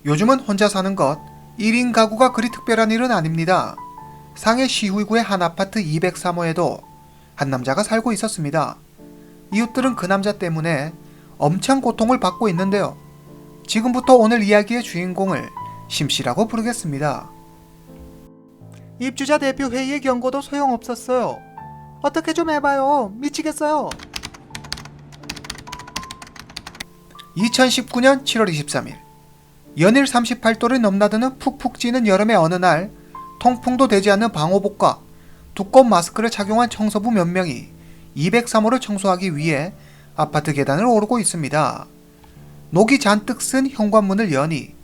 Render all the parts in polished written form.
요즘은 혼자 사는 것 1인 가구가 그리 특별한 일은 아닙니다. 상해 시후구의 한 아파트 203호에도 한 남자가 살고 있었습니다. 이웃들은 그 남자 때문에 엄청 고통을 받고 있는데요. 지금부터 오늘 이야기의 주인공을 심씨라고 부르겠습니다. 입주자 대표 회의의 경고도 소용없었어요. 어떻게 좀 해봐요. 미치겠어요. 2019년 7월 23일 연일 38도를 넘나드는 푹푹 찌는 여름의 어느 날 통풍도 되지 않는 방호복과 두꺼운 마스크를 착용한 청소부 몇 명이 203호를 청소하기 위해 아파트 계단을 오르고 있습니다. 녹이 잔뜩 쓴 현관문을 여니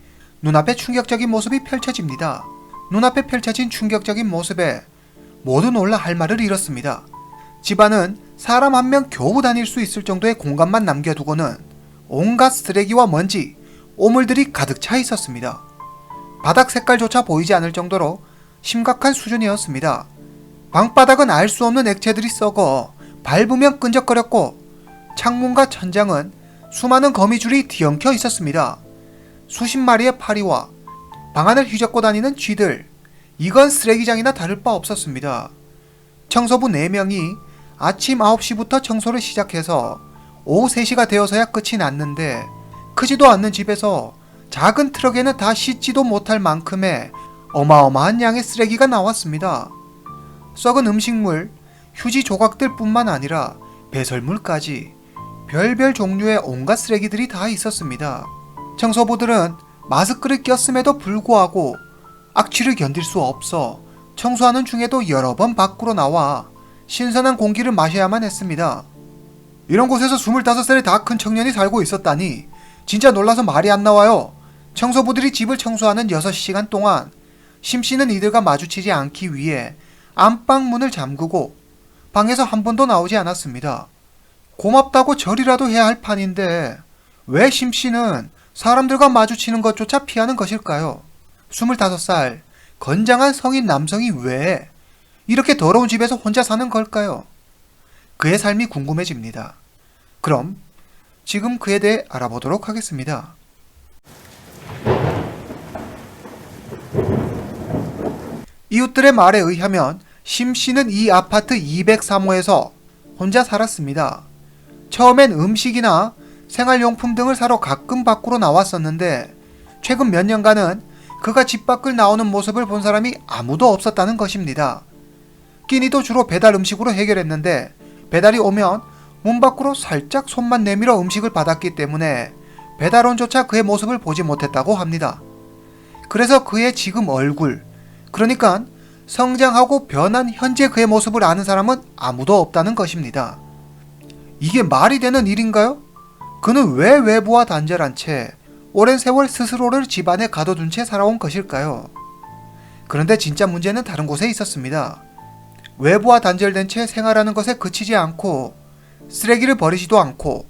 눈앞에 충격적인 모습이 펼쳐집니다. 눈앞에 펼쳐진 충격적인 모습에 모두 놀라 할 말을 잃었습니다. 집안은 사람 한 명 겨우 다닐 수 있을 정도의 공간만 남겨두고는 온갖 쓰레기와 먼지, 오물들이 가득 차 있었습니다. 바닥 색깔조차 보이지 않을 정도로 심각한 수준이었습니다. 방바닥은 알 수 없는 액체들이 썩어 밟으면 끈적거렸고 창문과 천장은 수많은 거미줄이 뒤엉켜 있었습니다. 수십 마리의 파리와 방안을 휘젓고 다니는 쥐들, 이건 쓰레기장이나 다를 바 없었습니다. 청소부 4명이 아침 9시부터 청소를 시작해서 오후 3시가 되어서야 끝이 났는데 크지도 않는 집에서 작은 트럭에는 다 씻지도 못할 만큼의 어마어마한 양의 쓰레기가 나왔습니다. 썩은 음식물, 휴지 조각들 뿐만 아니라 배설물까지 별별 종류의 온갖 쓰레기들이 다 있었습니다. 청소부들은 마스크를 꼈음에도 불구하고 악취를 견딜 수 없어 청소하는 중에도 여러 번 밖으로 나와 신선한 공기를 마셔야만 했습니다. 이런 곳에서 25살의 다 큰 청년이 살고 있었다니 진짜 놀라서 말이 안 나와요. 청소부들이 집을 청소하는 6시간 동안 심씨는 이들과 마주치지 않기 위해 안방 문을 잠그고 방에서 한 번도 나오지 않았습니다. 고맙다고 절이라도 해야 할 판인데 왜 심씨는 사람들과 마주치는 것조차 피하는 것일까요? 25살 건장한 성인 남성이 왜 이렇게 더러운 집에서 혼자 사는 걸까요? 그의 삶이 궁금해집니다. 그럼 지금 그에 대해 알아보도록 하겠습니다. 이웃들의 말에 의하면 심씨는 이 아파트 203호에서 혼자 살았습니다. 처음엔 음식이나 생활용품 등을 사러 가끔 밖으로 나왔었는데 최근 몇 년간은 그가 집 밖을 나오는 모습을 본 사람이 아무도 없었다는 것입니다. 끼니도 주로 배달 음식으로 해결했는데 배달이 오면 문 밖으로 살짝 손만 내밀어 음식을 받았기 때문에 배달원조차 그의 모습을 보지 못했다고 합니다. 그래서 그의 지금 얼굴, 그러니까 성장하고 변한 현재 그의 모습을 아는 사람은 아무도 없다는 것입니다. 이게 말이 되는 일인가요? 그는 왜 외부와 단절한 채 오랜 세월 스스로를 집안에 가둬둔 채 살아온 것일까요? 그런데 진짜 문제는 다른 곳에 있었습니다. 외부와 단절된 채 생활하는 것에 그치지 않고 쓰레기를 버리지도 않고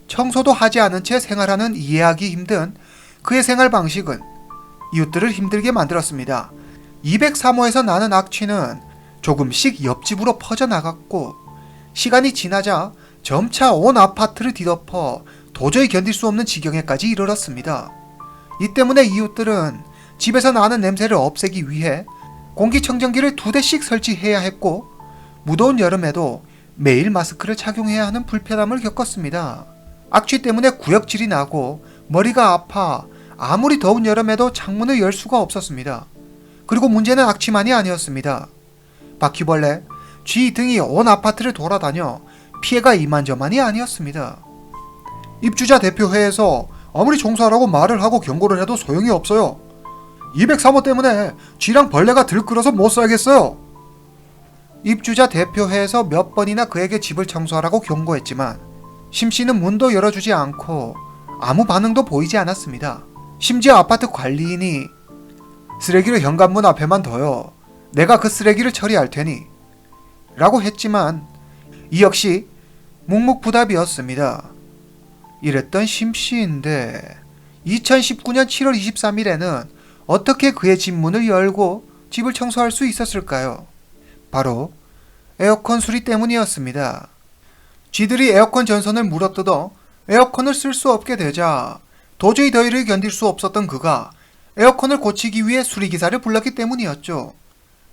청소도 하지 않은 채 생활하는 이해하기 힘든 그의 생활 방식은 이웃들을 힘들게 만들었습니다. 203호에서 나는 악취는 조금씩 옆집으로 퍼져나갔고 시간이 지나자 점차 온 아파트를 뒤덮어 도저히 견딜 수 없는 지경에까지 이르렀습니다. 이 때문에 이웃들은 집에서 나는 냄새를 없애기 위해 공기청정기를 2대씩 설치해야 했고 무더운 여름에도 매일 마스크를 착용해야 하는 불편함을 겪었습니다. 악취 때문에 구역질이 나고 머리가 아파 아무리 더운 여름에도 창문을 열 수가 없었습니다. 그리고 문제는 악취만이 아니었습니다. 바퀴벌레, 쥐 등이 온 아파트를 돌아다녀 피해가 이만저만이 아니었습니다. 입주자 대표회에서 아무리 청소하라고 말을 하고 경고를 해도 소용이 없어요. 203호 때문에 쥐랑 벌레가 들끓어서 못 살겠어요. 입주자 대표회에서 몇 번이나 그에게 집을 청소하라고 경고했지만 심씨는 문도 열어주지 않고 아무 반응도 보이지 않았습니다. 심지어 아파트 관리인이 쓰레기를 현관문 앞에만 둬요. 내가 그 쓰레기를 처리할 테니 라고 했지만 이 역시 묵묵부답이었습니다. 이랬던 심씨인데 2019년 7월 23일에는 어떻게 그의 집 문을 열고 집을 청소할 수 있었을까요? 바로 에어컨 수리 때문이었습니다. 쥐들이 에어컨 전선을 물어뜯어 에어컨을 쓸 수 없게 되자 도저히 더위를 견딜 수 없었던 그가 에어컨을 고치기 위해 수리기사를 불렀기 때문이었죠.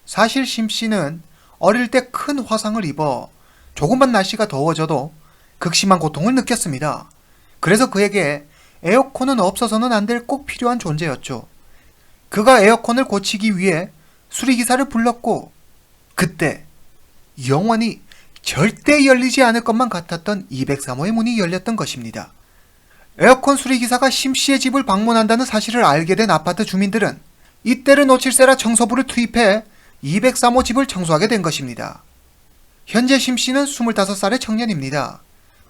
사실 심씨는 어릴 때 큰 화상을 입어 조금만 날씨가 더워져도 극심한 고통을 느꼈습니다. 그래서 그에게 에어컨은 없어서는 안 될 꼭 필요한 존재였죠. 그가 에어컨을 고치기 위해 수리기사를 불렀고, 그때 영원히 절대 열리지 않을 것만 같았던 203호의 문이 열렸던 것입니다. 에어컨 수리기사가 심씨의 집을 방문한다는 사실을 알게 된 아파트 주민들은 이때를 놓칠세라 청소부를 투입해 203호 집을 청소하게 된 것입니다. 현재 심씨는 25살의 청년입니다.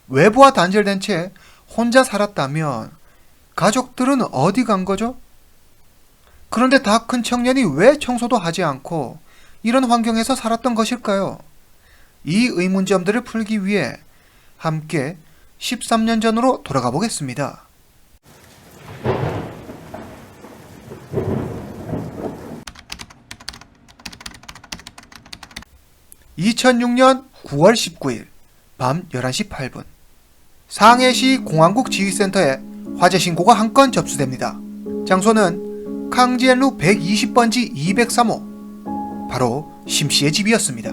외부와 단절된 채 혼자 살았다면 가족들은 어디 간 거죠? 그런데 다 큰 청년이 왜 청소도 하지 않고 이런 환경에서 살았던 것일까요? 이 의문점들을 풀기 위해 함께 13년 전으로 돌아가 보겠습니다. 2006년 9월 19일 밤 11시 8분 상해시 공항국 지휘센터에 화재 신고가 한 건 접수됩니다. 장소는 캉지엔루 120번지 203호, 바로 심씨의 집이었습니다.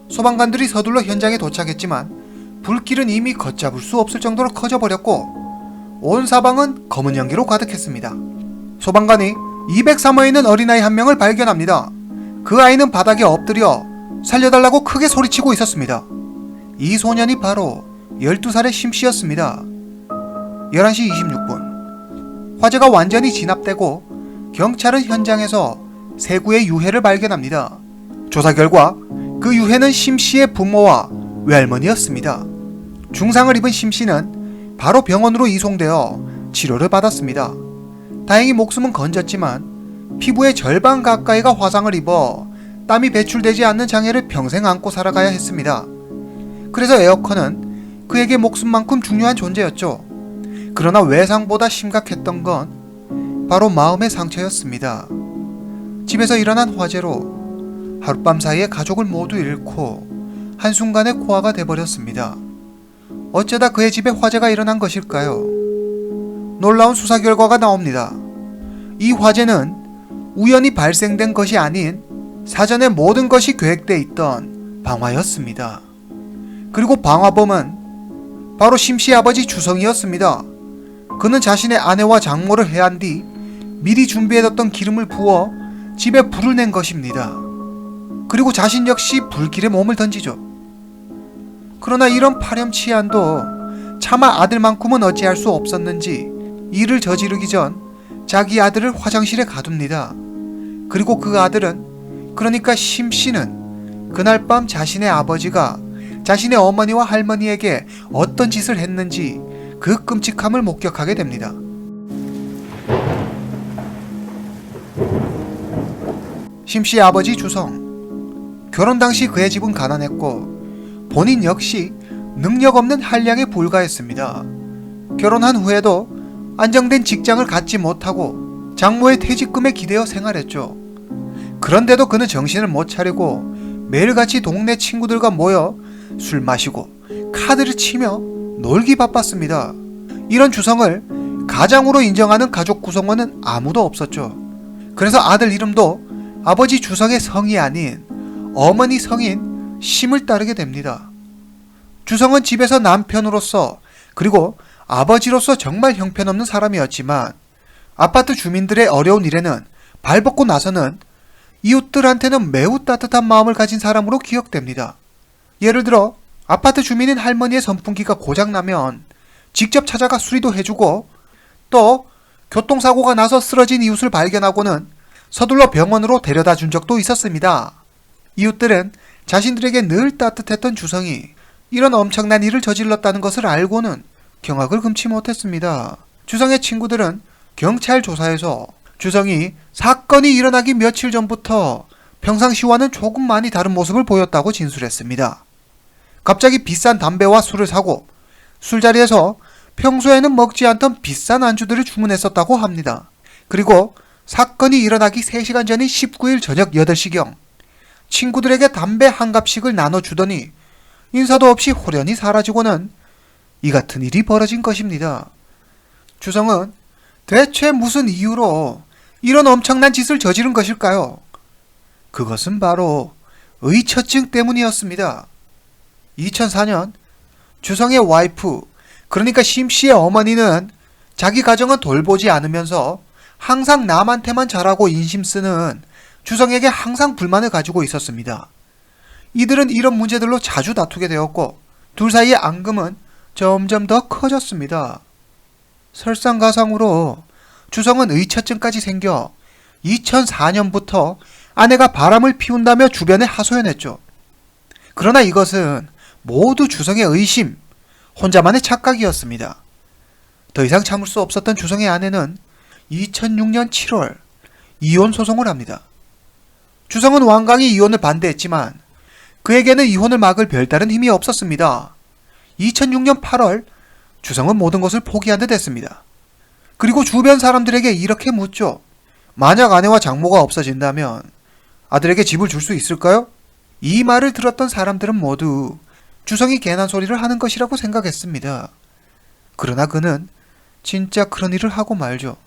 소방관들이 서둘러 현장에 도착했지만 불길은 이미 걷잡을 수 없을 정도로 커져버렸고 온 사방은 검은 연기로 가득했습니다. 소방관이 203호에 있는 어린아이 한 명을 발견합니다. 그 아이는 바닥에 엎드려 살려달라고 크게 소리치고 있었습니다. 이 소년이 바로 12살의 심씨였습니다. 11시 26분 화재가 완전히 진압되고 경찰은 현장에서 세 구의 유해를 발견합니다. 조사 결과 그 유해는 심씨의 부모와 외할머니였습니다. 중상을 입은 심씨는 바로 병원으로 이송되어 치료를 받았습니다. 다행히 목숨은 건졌지만 피부의 절반 가까이가 화상을 입어 땀이 배출되지 않는 장애를 평생 안고 살아가야 했습니다. 그래서 에어컨은 그에게 목숨만큼 중요한 존재였죠. 그러나 외상보다 심각했던 건 바로 마음의 상처였습니다. 집에서 일어난 화재로 하룻밤 사이에 가족을 모두 잃고 한순간에 고아가 돼버렸습니다. 어쩌다 그의 집에 화재가 일어난 것일까요? 놀라운 수사 결과가 나옵니다. 이 화재는 우연히 발생된 것이 아닌 사전에 모든 것이 계획돼 있던 방화였습니다. 그리고 방화범은 바로 심씨 아버지 주성이었습니다. 그는 자신의 아내와 장모를 해한 뒤 미리 준비해뒀던 기름을 부어 집에 불을 낸 것입니다. 그리고 자신 역시 불길에 몸을 던지죠. 그러나 이런 파렴치한도 차마 아들만큼은 어찌할 수 없었는지 일을 저지르기 전 자기 아들을 화장실에 가둡니다. 그리고 그 아들은, 그러니까 심씨는 그날 밤 자신의 아버지가 자신의 어머니와 할머니에게 어떤 짓을 했는지 그 끔찍함을 목격하게 됩니다. 심씨의 아버지 주성, 결혼 당시 그의 집은 가난했고 본인 역시 능력 없는 한량에 불과했습니다. 결혼한 후에도 안정된 직장을 갖지 못하고 장모의 퇴직금에 기대어 생활했죠. 그런데도 그는 정신을 못 차리고 매일같이 동네 친구들과 모여 술 마시고 카드를 치며 놀기 바빴습니다. 이런 주성을 가장으로 인정하는 가족 구성원은 아무도 없었죠. 그래서 아들 이름도 아버지 주성의 성이 아닌 어머니 성인 심을 따르게 됩니다. 주성은 집에서 남편으로서 그리고 아버지로서 정말 형편없는 사람이었지만 아파트 주민들의 어려운 일에는 발벗고 나서는 이웃들한테는 매우 따뜻한 마음을 가진 사람으로 기억됩니다. 예를 들어 아파트 주민인 할머니의 선풍기가 고장나면 직접 찾아가 수리도 해주고, 또 교통사고가 나서 쓰러진 이웃을 발견하고는 서둘러 병원으로 데려다 준 적도 있었습니다. 이웃들은 자신들에게 늘 따뜻했던 주성이 이런 엄청난 일을 저질렀다는 것을 알고는 경악을 금치 못했습니다. 주성의 친구들은 경찰 조사에서 주성이 사건이 일어나기 며칠 전부터 평상시와는 조금 많이 다른 모습을 보였다고 진술했습니다. 갑자기 비싼 담배와 술을 사고 술자리에서 평소에는 먹지 않던 비싼 안주들을 주문했었다고 합니다. 그리고 사건이 일어나기 3시간 전인 19일 저녁 8시경 친구들에게 담배 한 갑씩을 나눠주더니 인사도 없이 호련히 사라지고는 이 같은 일이 벌어진 것입니다. 주성은 대체 무슨 이유로 이런 엄청난 짓을 저지른 것일까요? 그것은 바로 의처증 때문이었습니다. 2004년 주성의 와이프, 그러니까 심씨의 어머니는 자기 가정은 돌보지 않으면서 항상 남한테만 잘하고 인심 쓰는 주성에게 항상 불만을 가지고 있었습니다. 이들은 이런 문제들로 자주 다투게 되었고 둘 사이의 앙금은 점점 더 커졌습니다. 설상가상으로 주성은 의처증까지 생겨 2004년부터 아내가 바람을 피운다며 주변에 하소연했죠. 그러나 이것은 모두 주성의 의심, 혼자만의 착각이었습니다. 더 이상 참을 수 없었던 주성의 아내는 2006년 7월 이혼 소송을 합니다. 주성은 완강히 이혼을 반대했지만 그에게는 이혼을 막을 별다른 힘이 없었습니다. 2006년 8월 주성은 모든 것을 포기한 듯 했습니다. 그리고 주변 사람들에게 이렇게 묻죠. 만약 아내와 장모가 없어진다면 아들에게 집을 줄 수 있을까요? 이 말을 들었던 사람들은 모두 주성이 괜한 소리를 하는 것이라고 생각했습니다. 그러나 그는 진짜 그런 일을 하고 말죠.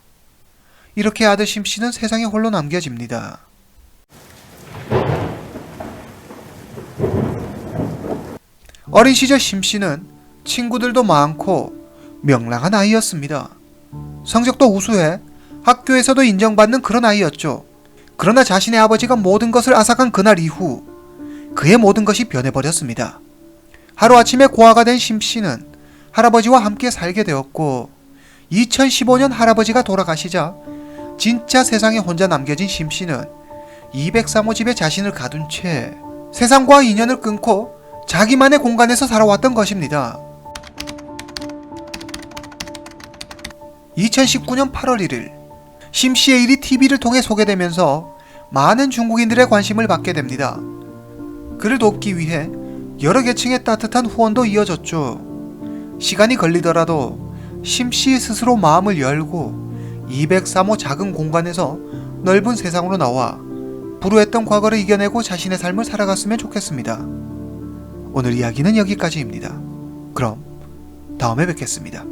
이렇게 아들 심씨는 세상에 홀로 남겨집니다. 어린 시절 심씨는 친구들도 많고 명랑한 아이였습니다. 성적도 우수해 학교에서도 인정받는 그런 아이였죠. 그러나 자신의 아버지가 모든 것을 앗아간 그날 이후 그의 모든 것이 변해버렸습니다. 하루아침에 고아가 된 심씨는 할아버지와 함께 살게 되었고 2015년 할아버지가 돌아가시자 진짜 세상에 혼자 남겨진 심씨는 203호 집에 자신을 가둔 채 세상과 인연을 끊고 자기만의 공간에서 살아왔던 것입니다. 2019년 8월 1일 심씨의 일이 TV를 통해 소개되면서 많은 중국인들의 관심을 받게 됩니다. 그를 돕기 위해 여러 계층의 따뜻한 후원도 이어졌죠. 시간이 걸리더라도 심씨 스스로 마음을 열고 203호 작은 공간에서 넓은 세상으로 나와 불우했던 과거를 이겨내고 자신의 삶을 살아갔으면 좋겠습니다. 오늘 이야기는 여기까지입니다. 그럼 다음에 뵙겠습니다.